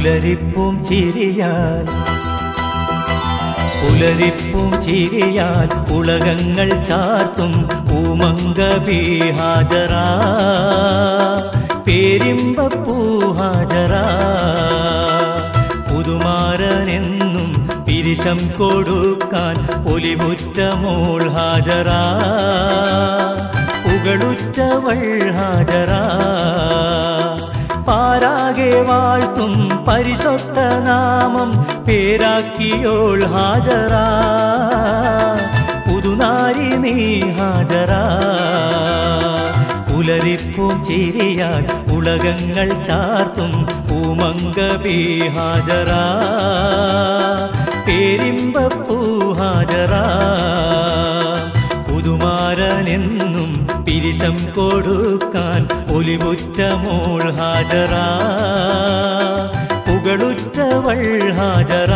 പുലരിപ്പൂം ചിരിയാൽ ഉലകങ്ങൾ ചാർത്തും പൂമംഗബി ഹാജറ പേരിമ്പപ്പൂ ഹാജറ പുതുമാരനെന്നും പിരിശം കൊടുക്കാൻ ഒലിവുറ്റമോൾ ഹാജറ പുകളുറ്റവൾ ഹാജറ പാരാകെ വാഴ്ത്തും പരിശുദ്ധ നാമം പേരാക്കിയോൾ ഹാജറ പുതുനാരി നീ ഹാജറ പുലരിപ്പൂം ചിരിയാൽ ഉലകങ്ങൾ ചാർത്തും പൂമംഗബി ഹാജറ പേരിമ്പപ്പൂ ഹാജറ പുതുമാരനെന്നും പിരിശം കൊടുക്കാൻ ഒലിവുറ്റമോൾ ഹാജറ പുകളുറ്റവൾ ഹാജറ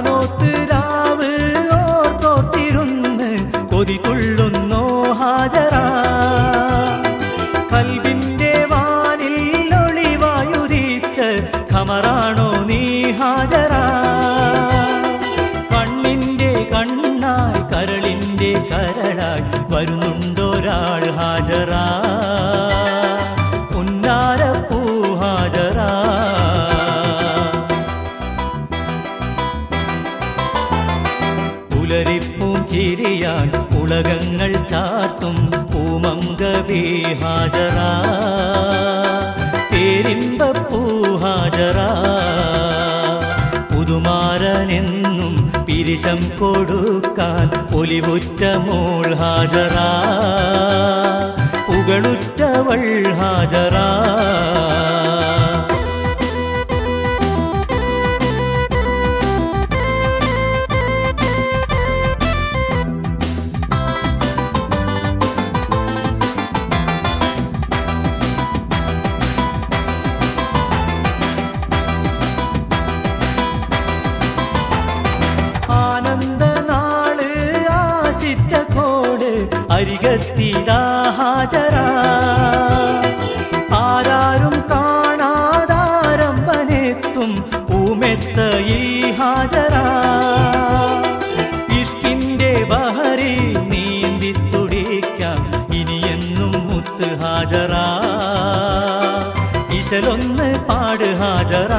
കാനോത്തിരാവ് ഓർത്തോട്ടിരുന്ന് കൊതികൊള്ളുന്നോ ഹാജറ കൽബിന്റെ വാനിൽ ഒളിവായുദിച്ച ഖമറാണോ നീ ഹാജറ കണ്ണിന്റെ കണ്ണായി കരളിന്റെ കരളായി വരുന്നുണ്ടൊരാൾ ഹാജറ പുന്നാരപ്പൂ ഹാജറ പുലരിപ്പൂം ചിരിയാൽ ഉലകങ്ങൾ ചാർത്തും പൂമംഗബി ഹാജറ പേരിമ്പപ്പൂ ഹാജറ പുതുമാരനെന്നും പിരിശം കൊടുക്കാൻ ഒലിവുറ്റമോൾ ഹാജറ പുകളുറ്റവൾ ഹാജറ അരികത്തിതാ ഹാജറ ആരാരും കാണാതാരംഭനെത്തും പൂമെത്തയിൽ ഹാജറ ഇഷ്കിന്റെ ബഹരി നീന്തി തുടിക്കാം ഇനിയെന്നും മുത്ത് ഹാജറ ഇശലൊന്ന് പാട് ഹാജറ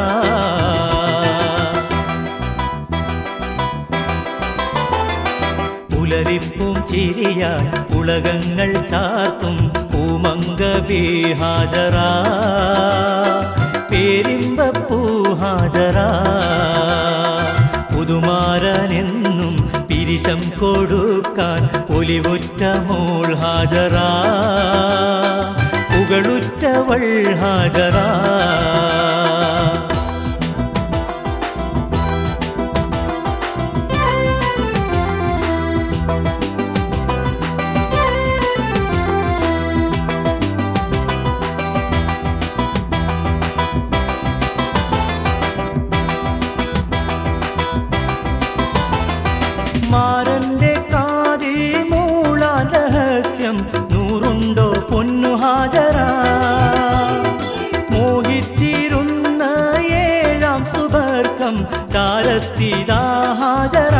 പുലരിപ്പൂം ചിരിയാൽ ഉലകങ്ങൾ ചാർത്തും പൂമംഗബി ഹാജറ പേരിമ്പപ്പൂ ഹാജറ പുതുമാരനെന്നും പിരിശം കൊടുക്കാൻ ഒലിവുറ്റമോൾ ഹാജറ പുകളുറ്റവൾ ഹാജറ മാരന്റെ കാതിൽ മൂളാൻ രഹസ്യം നൂറുണ്ടോ പൊന്നു ഹാജറ മോഹിച്ചിരുന്ന ഏഴാം സുബർക്കം ചാരത്തിതാ ഹാജറ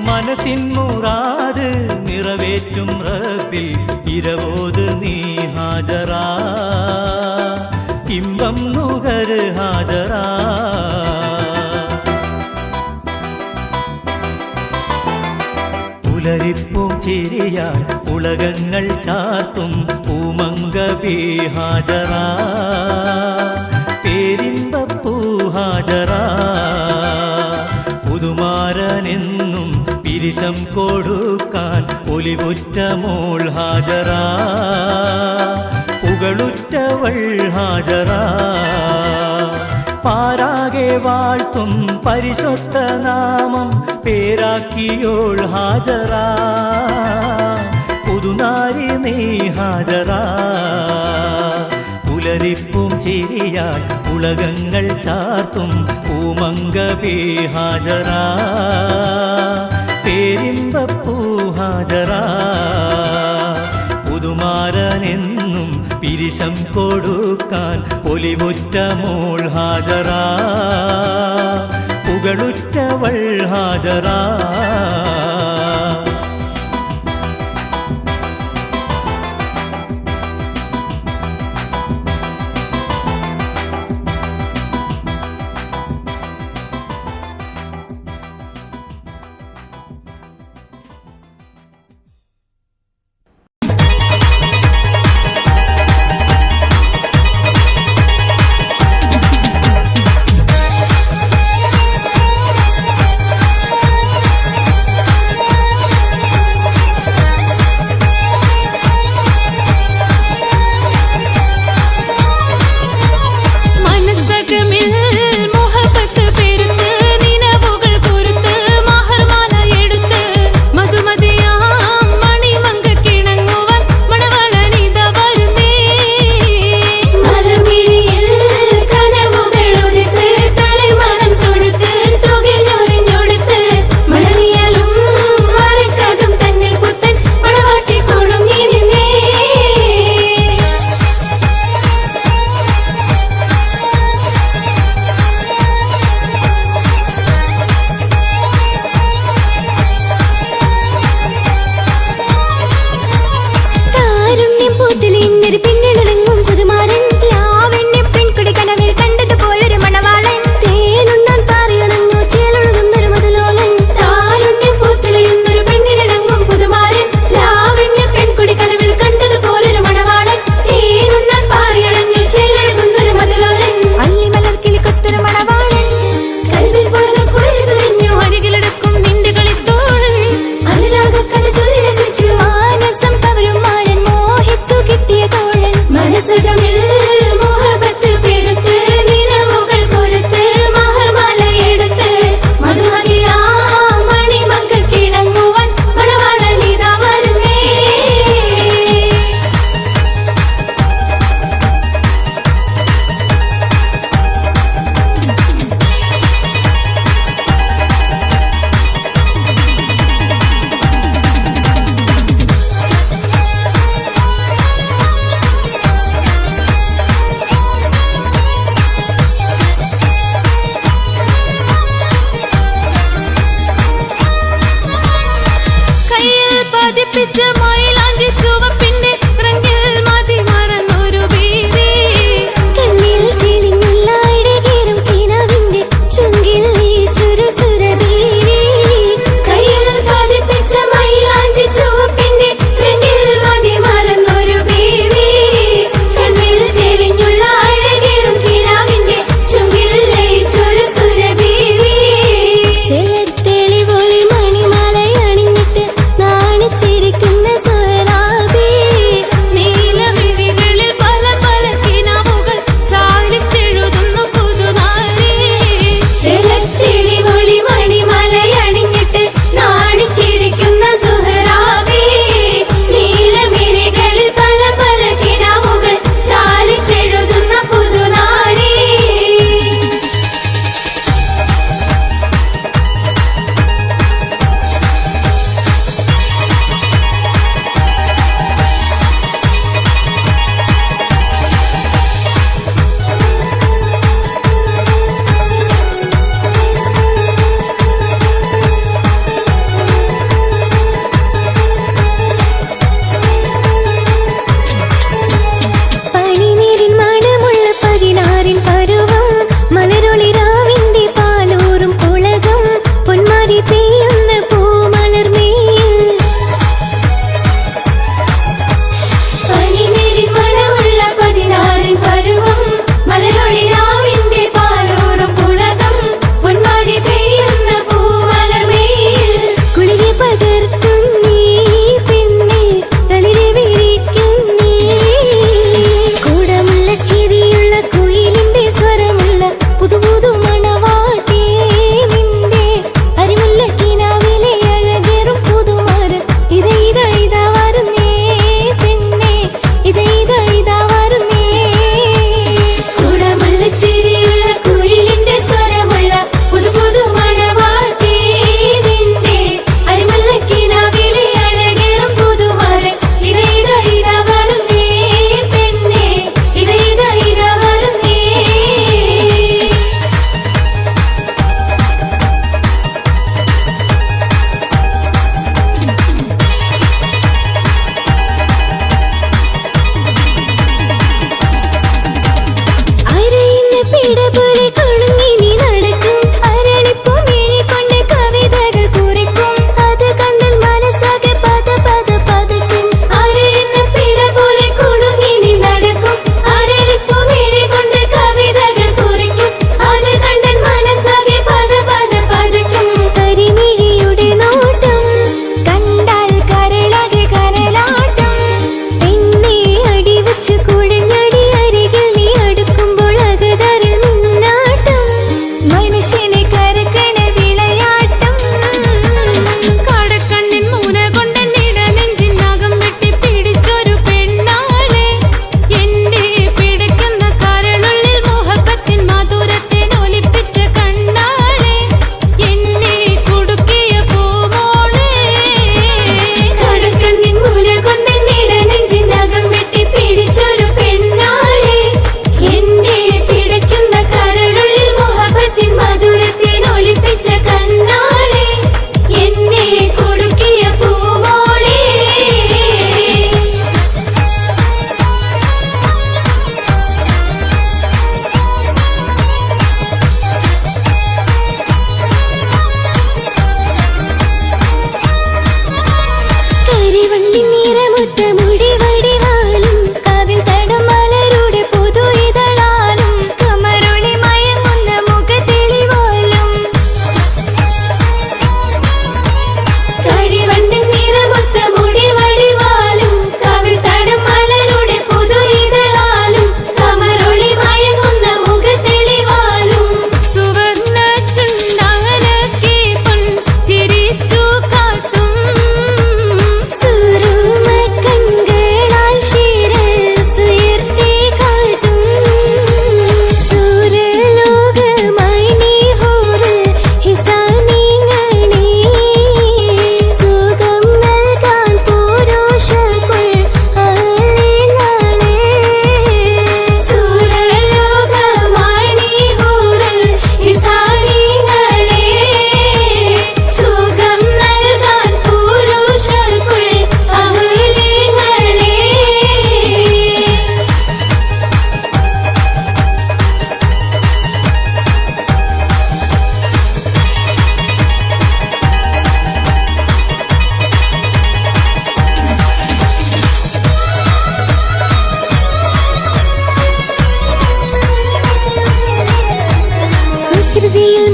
മനസ്സിൻ മുറാദ് നിറവേറ്റും റബ്ബിൽ ഇരവോത് നീ ഹാജറ ഇമ്പം നുകർ ഹാജറ പുലരിപ്പൂം ചിരിയാൽ ഉലകങ്ങൾ ചാർത്തും പൂമംഗബി ഹാജറ പേരിമ്പപ്പൂ ഹാജറ പുതുമാരനെന്നും പിരിശം കൊടുക്കാൻ ഒലിവുറ്റമോൾ ഹാജറ പുകളുറ്റവൾ ഹാജറ പാരാകെ വാഴ്ത്തും പരിശുദ്ധ നാമം പേരാക്കിയോൾ ഹാജറ പുതുനാരി നീ ഹാജറ പുലരിപ്പും ചിരിയാൽ ഉലകങ്ങൾ ചാർത്തും പൂമംഗബി ഹാജറ പേരിമ്പപ്പൂ ഹാജറ പുതുമാരനെന്നും പിരിശം കൊടുക്കാൻ ഒലിവുറ്റ മോൾ ഹാജറ പുകളുറ്റവൾ ഹാജറ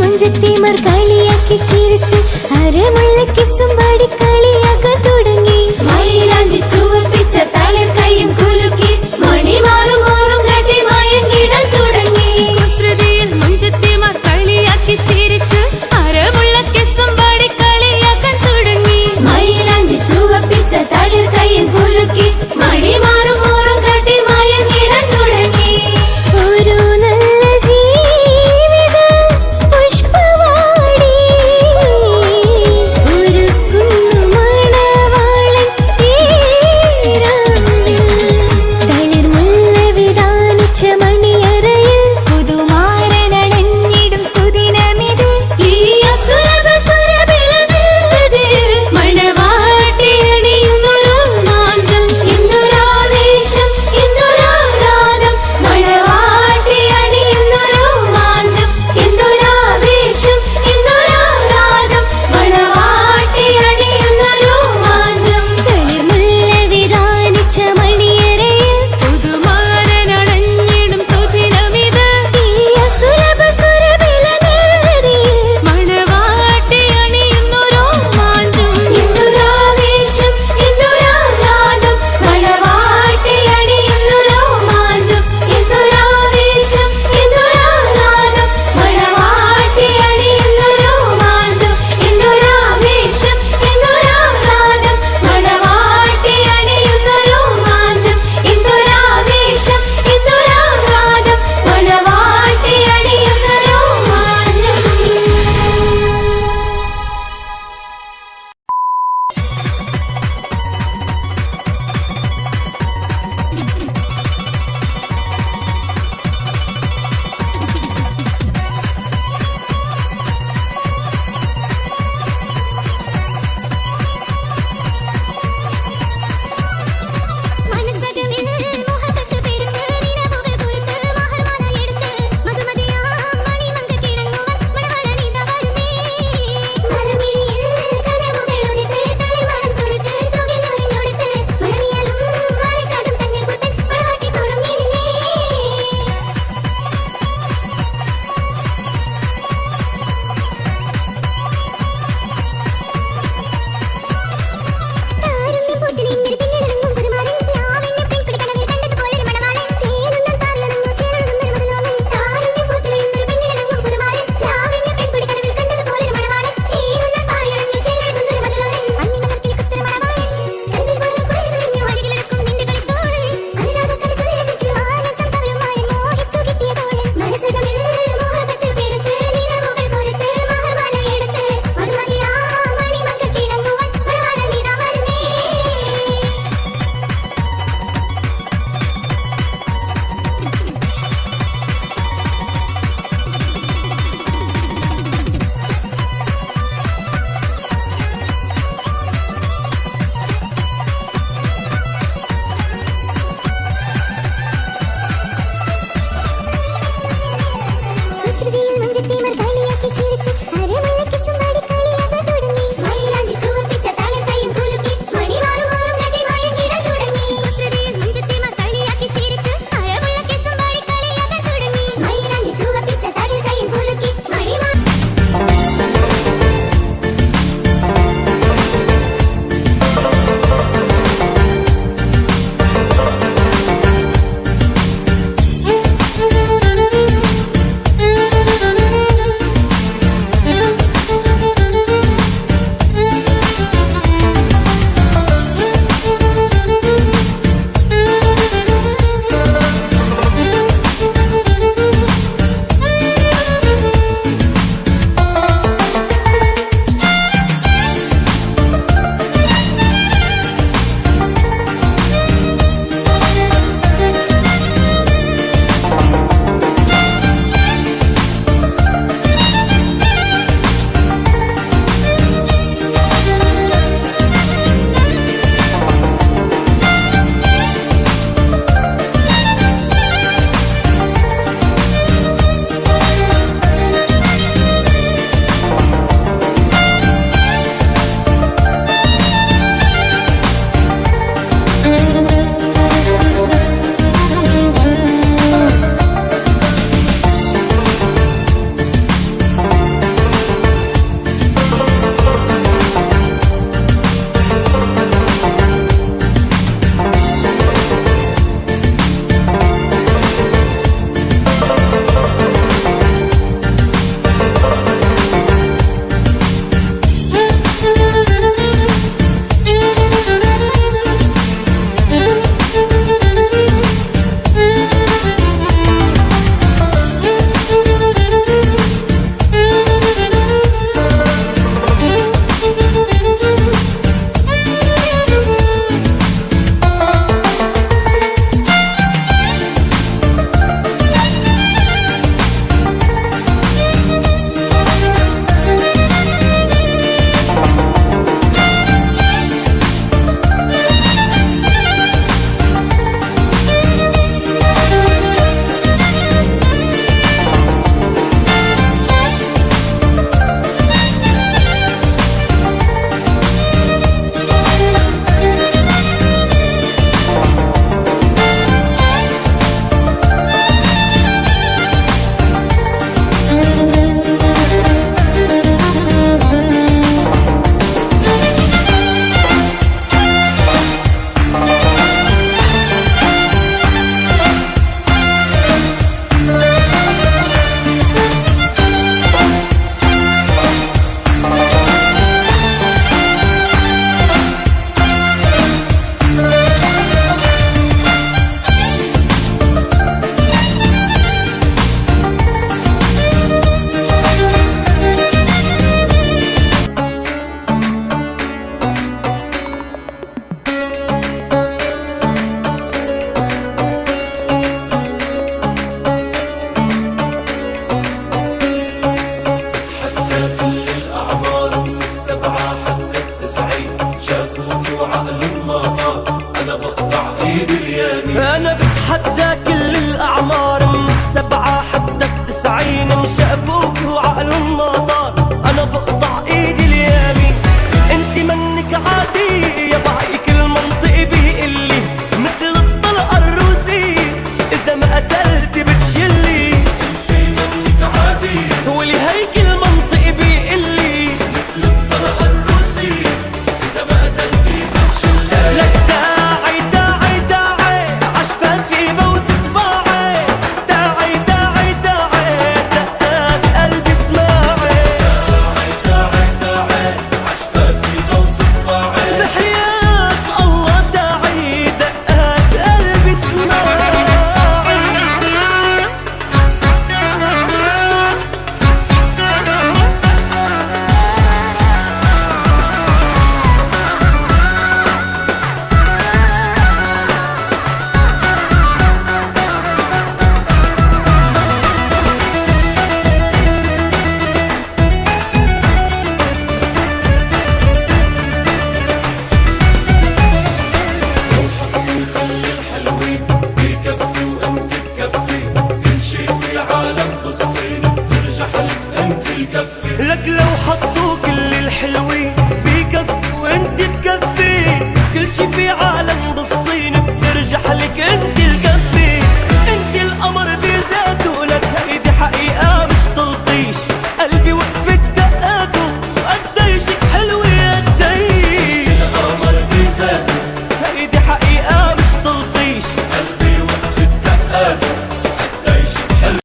മുഞ്ചത്തിമാർ കളിയാക്കി ചിരിച്ച് അരമുള്ള കിസും പാടി കളിയാക്കാൻ തുടങ്ങി. മൈലാഞ്ചി ചുവപ്പിച്ച തളിർ കൈയും കുലുക്കി മണിമാറും ഓറും കാട്ടി മയങ്ങിടാൻ തുടങ്ങി. കുസൃതിയിൽ മുഞ്ചത്തിമാർ കളിയാക്കി ചിരിച്ച് അരമുള്ള കിസും പാടി കളിയാക്കാൻ തുടങ്ങി. മൈലാഞ്ചി ചുവപ്പിച്ച തളിർ കൈയും കുലുക്കി മണിമാറും ഓറും കാട്ടി മയങ്ങിടാൻ തുടങ്ങി. ഒരു നല്ല ജീവിത പുഷ്പവാടി ഒരുക്കുന്നു മണവാട്ടി من شافوك وعقلهم ما طار، انا بقطع ايدي اليمين. انت منك عادي يا بعي، كل منطق بيقلي مثل الطلقة الروسي، اذا ما قتلت بتشلي. انت منك عادي ولي هيك المنطق بيقلي مثل الطلقة الروسي، اذا ما قتلت بتشلي. لك داعي داعي داعي عشفافي بوس طباعي، داعي داعي داعي دقات قلبي اسماعي، داعي داعي داعي عشفافي بوس طباعي، بحياة الله داعي دقات قلبي اسماعي. لك لو حطوا كل الحلوين بكفي وانت تكفي، كل شي في